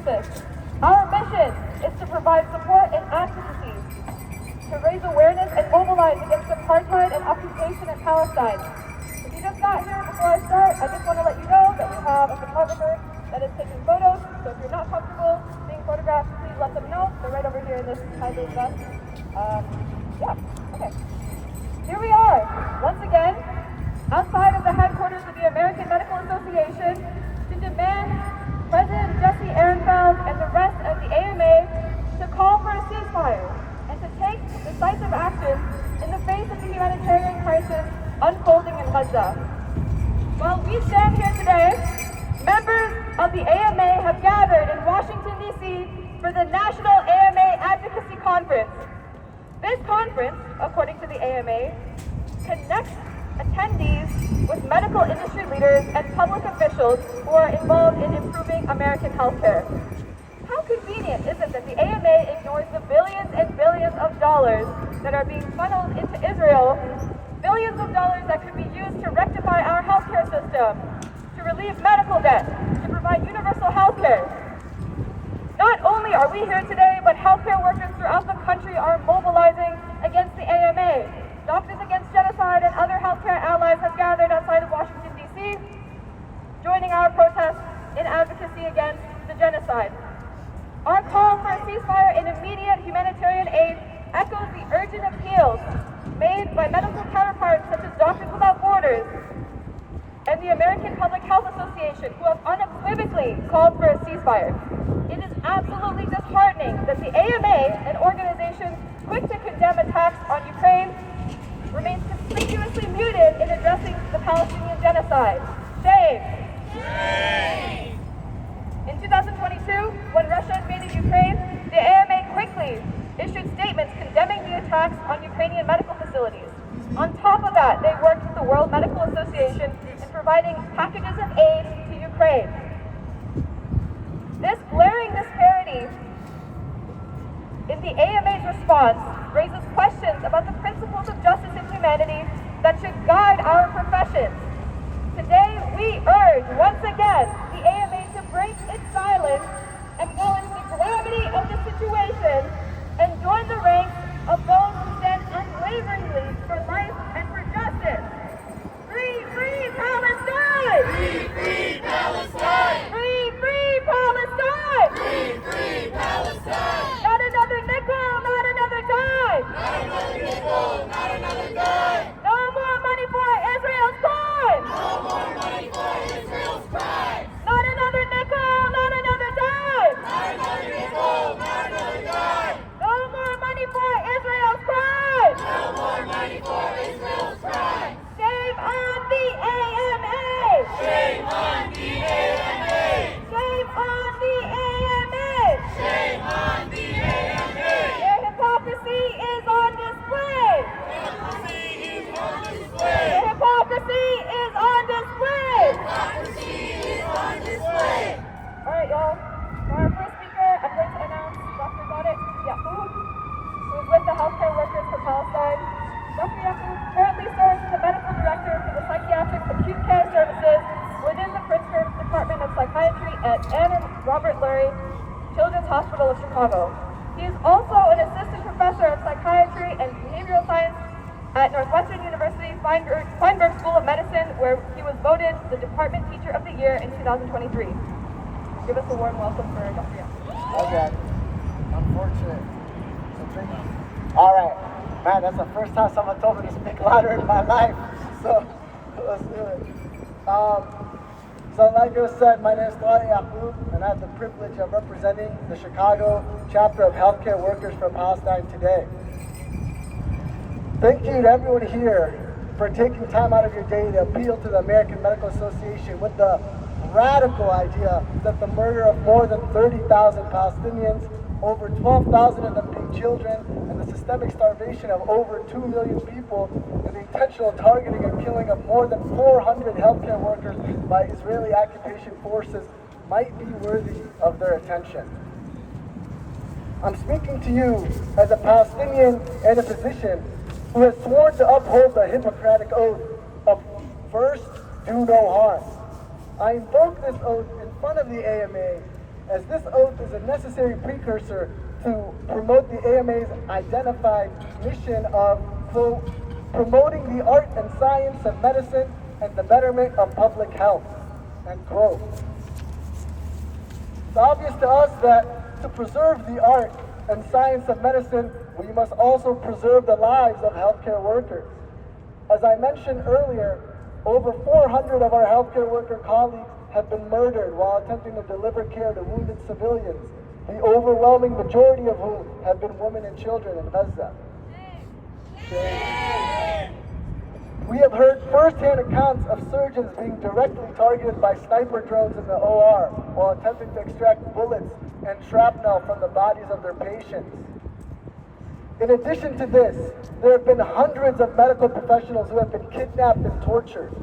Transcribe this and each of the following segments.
crisis. Our mission is to provide support and advocacy, to raise awareness and mobilize against apartheid and occupation in Palestine. If you just got here before I start, I just want to let you know that we have a photographer that is taking photos, so if you're not comfortable being photographed, please let them know. They're right over here in this high-vis vest. Okay. Here we are, once again, outside of the headquarters of the American Medical Association to demand President Jesse Ehrenfeld and the rest of the AMA to call for a ceasefire and to take decisive action in the face of the humanitarian crisis unfolding in Gaza. While we stand here today, members of the AMA have gathered in Washington, D.C. for the National AMA Advocacy Conference. This conference, according to the AMA, connects attendees with medical industry leaders and public officials who are involved in improving American healthcare. How convenient is it that the AMA ignores the billions and billions of dollars that are being funneled into Israel, billions of dollars that could be used to rectify our healthcare system, to relieve medical debt, to provide universal healthcare. Not only are we here today, but healthcare workers throughout the country are mobilizing against the AMA. Doctors Against Genocide and other healthcare allies have gathered outside of Washington, D.C., joining our protest in advocacy against the genocide. Our call for a ceasefire and immediate humanitarian aid echoes the urgent appeals made by medical counterparts such as Doctors Without Borders and the American Public Health Association, who have unequivocally called for a ceasefire. It is absolutely disheartening that the AMA, an organization quick to condemn attacks on Ukraine, remains conspicuously muted in addressing the Palestinian genocide. Shame! Shame! In 2022, when Russia invaded Ukraine, the AMA quickly issued statements condemning the attacks on Ukrainian medical facilities. On top of that, they worked with the World Medical Association in providing packages of aid to Ukraine. This glaring disparity in the AMA's response raises questions about the principles of justice and humanity that should guide our professions. Today, we urge, once again, the AMA to break its silence, acknowledge the gravity of the situation, and join the ranks of those who stand unwaveringly for life and for justice. Free, free Palestine! Free, free Palestine! Free, free Palestine! Free, free Palestine! Not another nickel, not another dime! Not another nickel, not another dime! No more money for Israel's crime! No more money for Israel's crime! Not another nickel, not another dime! Not another nickel, not another dime! No more money for Israel's crime! No more money for Israel's crime! Shame on the AMA! Shame on the AMA! Shame on the AMA! Shame on the AMA! Their hypocrisy is on display! Hypocrisy is on Their display! hypocrisy is on display! Hypocrisy is on display! All right, y'all. For our first speaker, I'm going to announce Dr. Godet Yacoub, who is with the Healthcare Workers for Palestine. Dr. Yacoub currently serves as the medical director for the psychiatric acute care services within the Pritzker Department of Psychiatry at Ann and Robert Lurie Children's Hospital of Chicago. He is also an assistant professor of psychiatry and behavioral science at Northwestern University Feinberg School of Medicine, where he was voted the Department Teacher of the Year in 2023. Give us a warm welcome for Dr. Yacoub. Okay. Unfortunate. All right. Man, that's the first time someone told me to speak louder in my life. So, let's do it. So like I said, my name is Godet Yacoub, and I have the privilege of representing the Chicago chapter of Healthcare Workers for Palestine today. Thank you to everyone here for taking time out of your day to appeal to the American Medical Association with the radical idea that the murder of more than 30,000 Palestinians, over 12,000 of them being children, and the systemic starvation of over 2 million people, and the intentional targeting and killing of more than 400 healthcare workers by Israeli occupation forces might be worthy of their attention. I'm speaking to you as a Palestinian and a physician who has sworn to uphold the Hippocratic oath of first, do no harm. I invoke this oath in front of the AMA as this oath is a necessary precursor to promote the AMA's identified mission of, quote, promoting the art and science of medicine and the betterment of public health, end quote. It's obvious to us that to preserve the art and science of medicine, we must also preserve the lives of healthcare workers. As I mentioned earlier, over 400 of our healthcare worker colleagues have been murdered while attempting to deliver care to wounded civilians, the overwhelming majority of whom have been women and children in Gaza. We have heard first-hand accounts of surgeons being directly targeted by sniper drones in the OR while attempting to extract bullets and shrapnel from the bodies of their patients. In addition to this, there have been hundreds of medical professionals who have been kidnapped and tortured.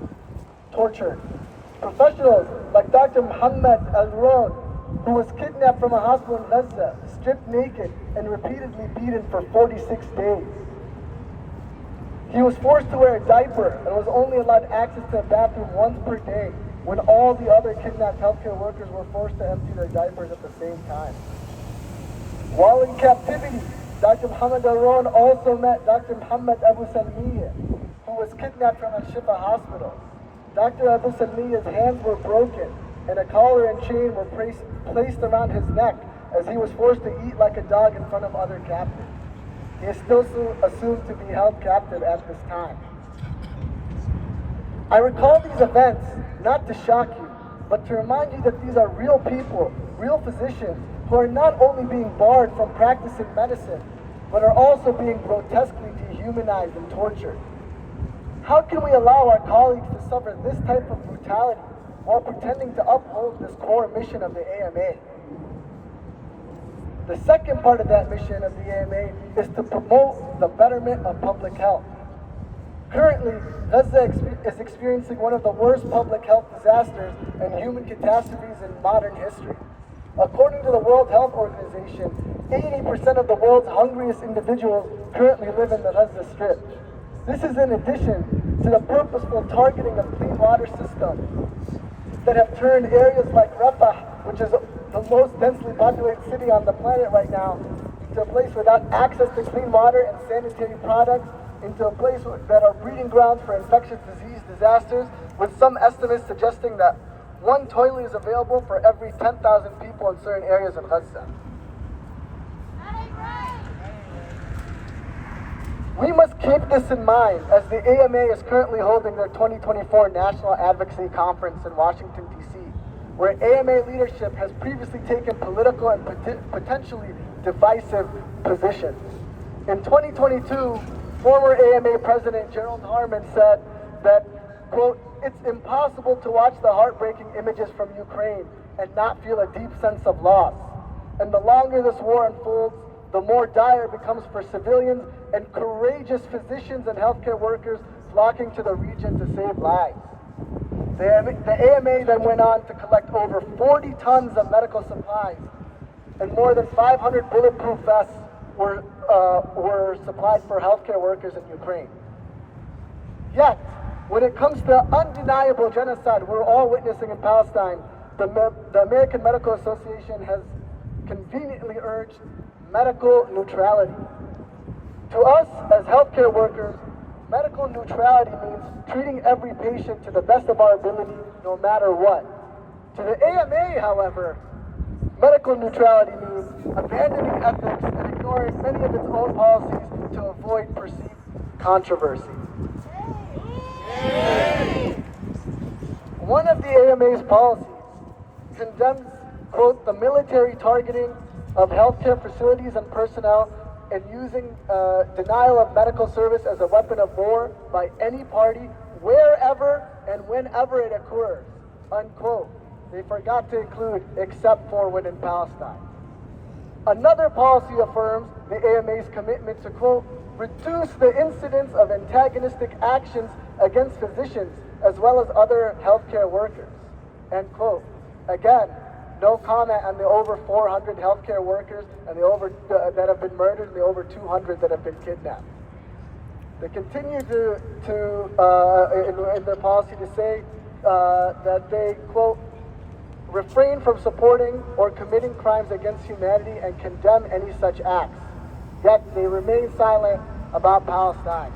Professionals like Dr. Muhammad Al-Ron, who was kidnapped from a hospital in Gaza, stripped naked, and repeatedly beaten for 46 days. He was forced to wear a diaper and was only allowed access to a bathroom once per day, when all the other kidnapped healthcare workers were forced to empty their diapers at the same time. While in captivity, Dr. Muhammad Al-Ron also met Dr. Muhammad Abu Salmiya, who was kidnapped from Al-Shifa hospital. Dr. Abu Salmiya's hands were broken, and a collar and chain were placed around his neck as he was forced to eat like a dog in front of other captives. He is still assumed to be held captive at this time. I recall these events not to shock you, but to remind you that these are real people, real physicians, who are not only being barred from practicing medicine, but are also being grotesquely dehumanized and tortured. How can we allow our colleagues to suffer this type of brutality while pretending to uphold this core mission of the AMA? The second part of that mission of the AMA is to promote the betterment of public health. Currently, Gaza is experiencing one of the worst public health disasters and human catastrophes in modern history. According to the World Health Organization, 80% of the world's hungriest individuals currently live in the Gaza Strip. This is in addition to the purposeful targeting of clean water systems that have turned areas like Rafah, which is the most densely populated city on the planet right now, into a place without access to clean water and sanitary products, into a place that are breeding grounds for infectious disease disasters, with some estimates suggesting that one toilet is available for every 10,000 people in certain areas of Gaza. We must keep this in mind as the AMA is currently holding their 2024 National Advocacy Conference in Washington, D.C., where AMA leadership has previously taken political and potentially divisive positions. In 2022, former AMA President Gerald Harman said that, quote, "It's impossible to watch the heartbreaking images from Ukraine and not feel a deep sense of loss. And the longer this war unfolds, the more dire it becomes for civilians and courageous physicians and healthcare workers flocking to the region to save lives." The AMA then went on to collect over 40 tons of medical supplies, and more than 500 bulletproof vests were supplied for healthcare workers in Ukraine. Yet, when it comes to undeniable genocide we're all witnessing in Palestine, the American Medical Association has conveniently urged medical neutrality. To us, as healthcare workers, medical neutrality means treating every patient to the best of our ability, no matter what. To the AMA, however, medical neutrality means abandoning ethics and ignoring many of its own policies to avoid perceived controversy. One of the AMA's policies condemns, quote, the military targeting of healthcare facilities and personnel and using denial of medical service as a weapon of war by any party, wherever and whenever it occurs, unquote. They forgot to include except for when in Palestine. Another policy affirms the AMA's commitment to, quote, reduce the incidence of antagonistic actions against physicians as well as other healthcare workers, end quote. Again, no comment on the over 400 healthcare workers and that have been murdered and the over 200 that have been kidnapped. They continue in their policy to say that they, quote, refrain from supporting or committing crimes against humanity and condemn any such acts. Yet they remain silent about Palestine.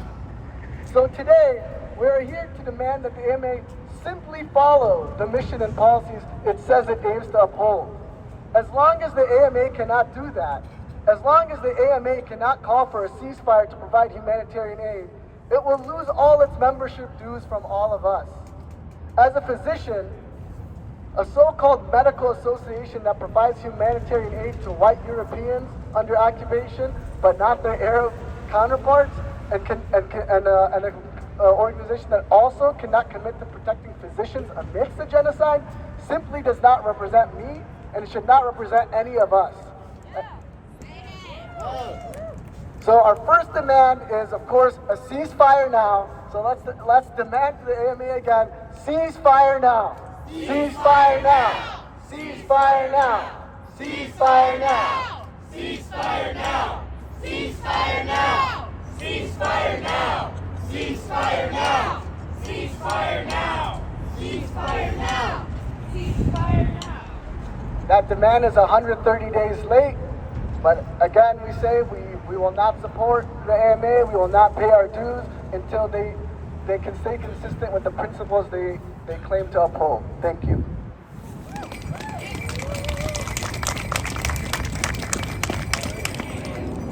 So today, we are here to demand that the AMA simply follow the mission and policies it says it aims to uphold. As long as the AMA cannot do that, as long as the AMA cannot call for a ceasefire to provide humanitarian aid, it will lose all its membership dues from all of us. As a physician, a so-called medical association that provides humanitarian aid to white Europeans under occupation, but not their Arab counterparts, and an organization that also cannot commit to protecting physicians amidst the genocide, simply does not represent me, and it should not represent any of us. So our first demand is, of course, a ceasefire now. So let's demand to the AMA again, ceasefire now. Ceasefire now! Ceasefire now! Ceasefire now! Ceasefire now! Ceasefire now! Ceasefire now! Ceasefire now! Ceasefire now! Ceasefire now! Ceasefire now! That demand is 130 days late, but again, we say we will not support the AMA, we will not pay our dues until they can stay consistent with the principles they claim to uphold. Thank you.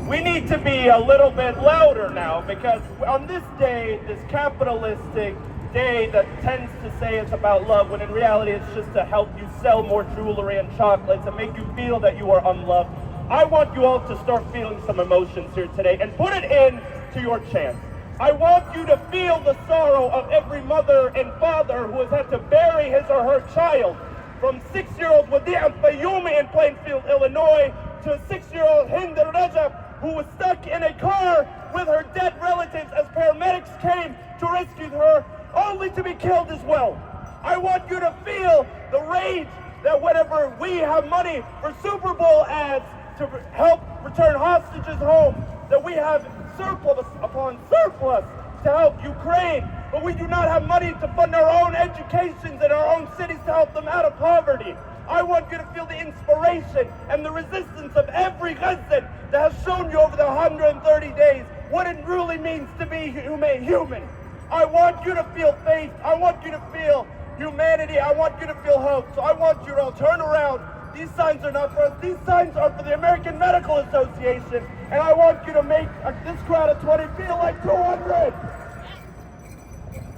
We need to be a little bit louder now, because on this day, this capitalistic day that tends to say it's about love, when in reality it's just to help you sell more jewelry and chocolates and make you feel that you are unloved, I want you all to start feeling some emotions here today and put it in to your chants. I want you to feel the sorrow of every mother and father who has had to bury his or her child, from 6-year-old Wadi'a Fayoumi in Plainfield, Illinois, to 6-year-old Hind Rajab, who was stuck in a car with her dead relatives as paramedics came to rescue her, only to be killed as well. I want you to feel the rage that whenever we have money for Super Bowl ads to help return hostages home, that we have surplus upon surplus to help Ukraine, but we do not have money to fund our own educations in our own cities to help them out of poverty. I want you to feel the inspiration and the resistance of every Gazan that has shown you over the 130 days what it really means to be human. I want you to feel faith. I want you to feel humanity. I want you to feel hope. So I want you to all turn around. These signs are not for us. These signs are for the American Medical Association. And I want you to make this crowd of 20 feel like 200.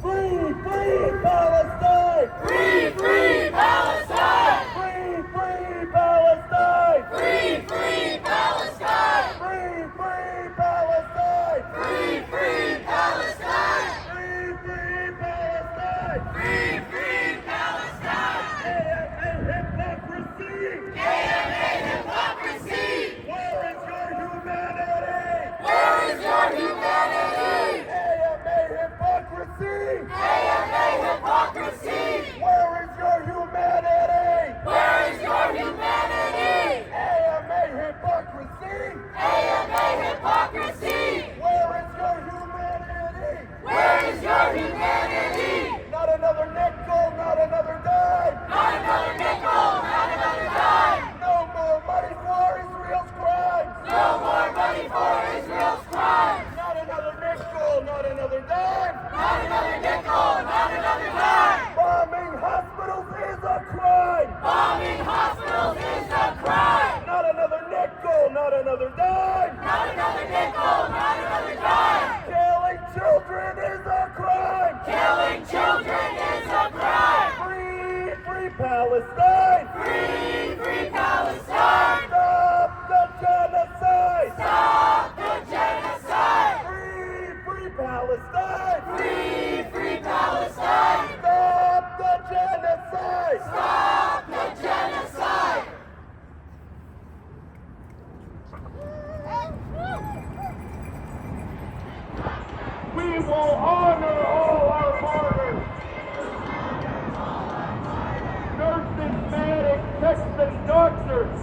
Free, free Palestine! Free, free Palestine! Free, free Palestine! Free, free Palestine! Free, free Palestine! Free, free Palestine! Free, free Palestine! Free, free Palestine! AMA hypocrisy! AMA hypocrisy! Where is your humanity? Where is your humanity? AMA hypocrisy! AMA hypocrisy! Where is your humanity? Where is your humanity? AMA hypocrisy! AMA hypocrisy! Where is your humanity? Where is your humanity? Not another nickel, not another dime! Not another nickel, not another dime! No more money for Israel's crimes! No more money for Israel's crimes! Not another nickel, not another dime! Not another nickel, not another dime! Bombing hospitals is a crime! Bombing hospitals is a crime! Not another nickel, not another dime! Not another nickel, not another dime! Killing children is a crime! Killing children is a crime! Free, free Palestine! Free, free Palestine! Stop the genocide! Stop the genocide! Free, free Palestine! Free, free Palestine! Stop the genocide! Stop the genocide! We will honor all our martyrs! Nurses, medics, techs, and doctors!